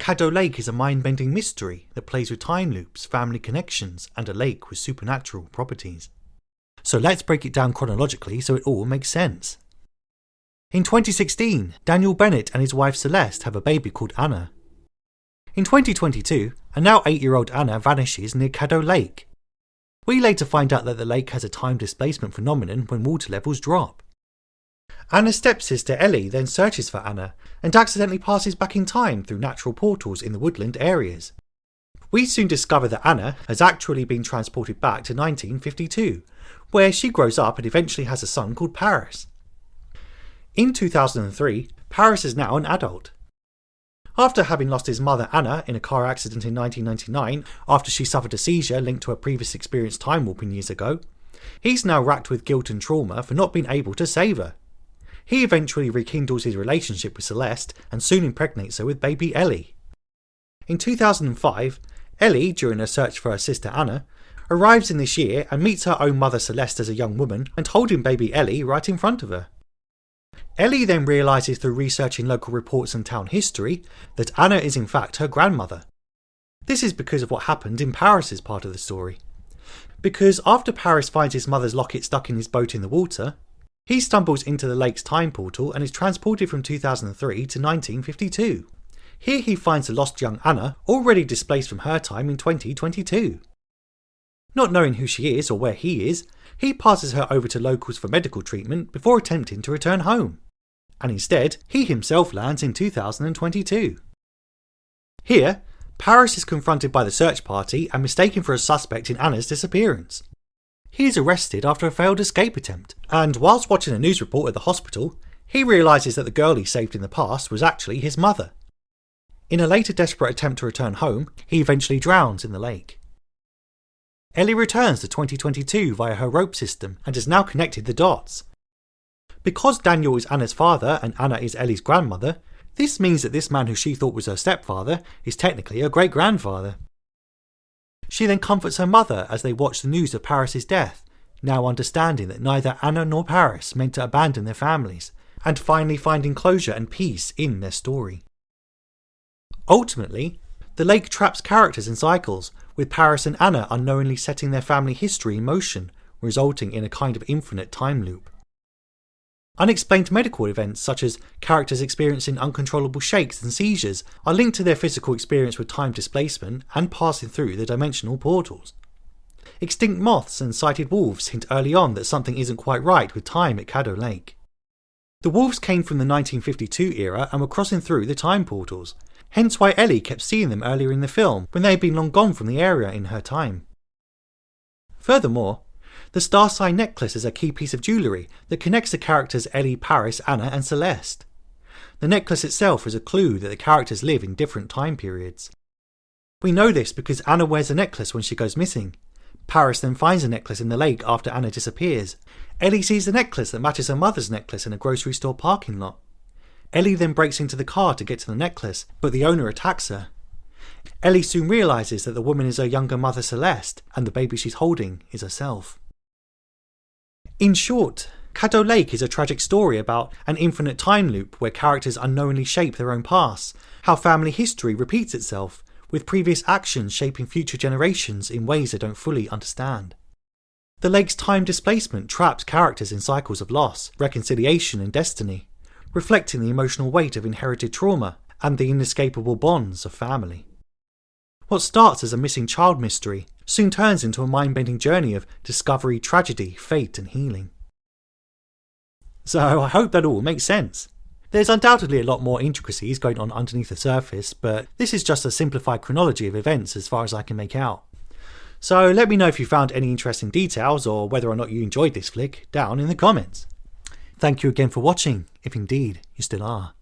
Caddo Lake is a mind-bending mystery that plays with time loops, family connections, and a lake with supernatural properties. So let's break it down chronologically so it all makes sense. In 2016, Daniel Bennett and his wife Celeste have a baby called Anna. In 2022, a now 8-year-old Anna vanishes near Caddo Lake. We later find out that the lake has a time displacement phenomenon when water levels drop. Anna's stepsister Ellie then searches for Anna and accidentally passes back in time through natural portals in the woodland areas. We soon discover that Anna has actually been transported back to 1952, where she grows up and eventually has a son called Paris. In 2003, Paris is now an adult. After having lost his mother Anna in a car accident in 1999 after she suffered a seizure linked to a previous experience time warping years ago, he's now racked with guilt and trauma for not being able to save her. He eventually rekindles his relationship with Celeste and soon impregnates her with baby Ellie. In 2005, Ellie, during her search for her sister Anna, arrives in this year and meets her own mother Celeste as a young woman and holding baby Ellie right in front of her. Ellie then realises through researching local reports and town history that Anna is in fact her grandmother. This is because of what happened in Paris's part of the story. Because after Paris finds his mother's locket stuck in his boat in the water, he stumbles into the lake's time portal and is transported from 2003 to 1952. Here he finds the lost young Anna already displaced from her time in 2022. Not knowing who she is or where he is, he passes her over to locals for medical treatment before attempting to return home. And instead, he himself lands in 2022. Here, Paris is confronted by the search party and mistaken for a suspect in Anna's disappearance. He is arrested after a failed escape attempt, and whilst watching a news report at the hospital, he realises that the girl he saved in the past was actually his mother. In a later desperate attempt to return home, he eventually drowns in the lake. Ellie returns to 2022 via her rope system and has now connected the dots. Because Daniel is Anna's father and Anna is Ellie's grandmother, this means that this man who she thought was her stepfather is technically her great-grandfather. She then comforts her mother as they watch the news of Paris's death, now understanding that neither Anna nor Paris meant to abandon their families, and finally finding closure and peace in their story. Ultimately, the lake traps characters in cycles, with Paris and Anna unknowingly setting their family history in motion, resulting in a kind of infinite time loop. Unexplained medical events such as characters experiencing uncontrollable shakes and seizures are linked to their physical experience with time displacement and passing through the dimensional portals. Extinct moths and sighted wolves hint early on that something isn't quite right with time at Caddo Lake. The wolves came from the 1952 era and were crossing through the time portals, hence why Ellie kept seeing them earlier in the film when they had been long gone from the area in her time. Furthermore, the star sign necklace is a key piece of jewellery that connects the characters Ellie, Paris, Anna and Celeste. The necklace itself is a clue that the characters live in different time periods. We know this because Anna wears the necklace when she goes missing. Paris then finds the necklace in the lake after Anna disappears. Ellie sees the necklace that matches her mother's necklace in a grocery store parking lot. Ellie then breaks into the car to get to the necklace, but the owner attacks her. Ellie soon realises that the woman is her younger mother Celeste, and the baby she's holding is herself. In short, Caddo Lake is a tragic story about an infinite time loop where characters unknowingly shape their own pasts, how family history repeats itself, with previous actions shaping future generations in ways they don't fully understand. The lake's time displacement traps characters in cycles of loss, reconciliation and destiny, reflecting the emotional weight of inherited trauma and the inescapable bonds of family. What starts as a missing child mystery soon turns into a mind-bending journey of discovery, tragedy, fate and healing. So I hope that all makes sense. There's undoubtedly a lot more intricacies going on underneath the surface, but this is just a simplified chronology of events as far as I can make out. So let me know if you found any interesting details or whether or not you enjoyed this flick down in the comments. Thank you again for watching, if indeed you still are.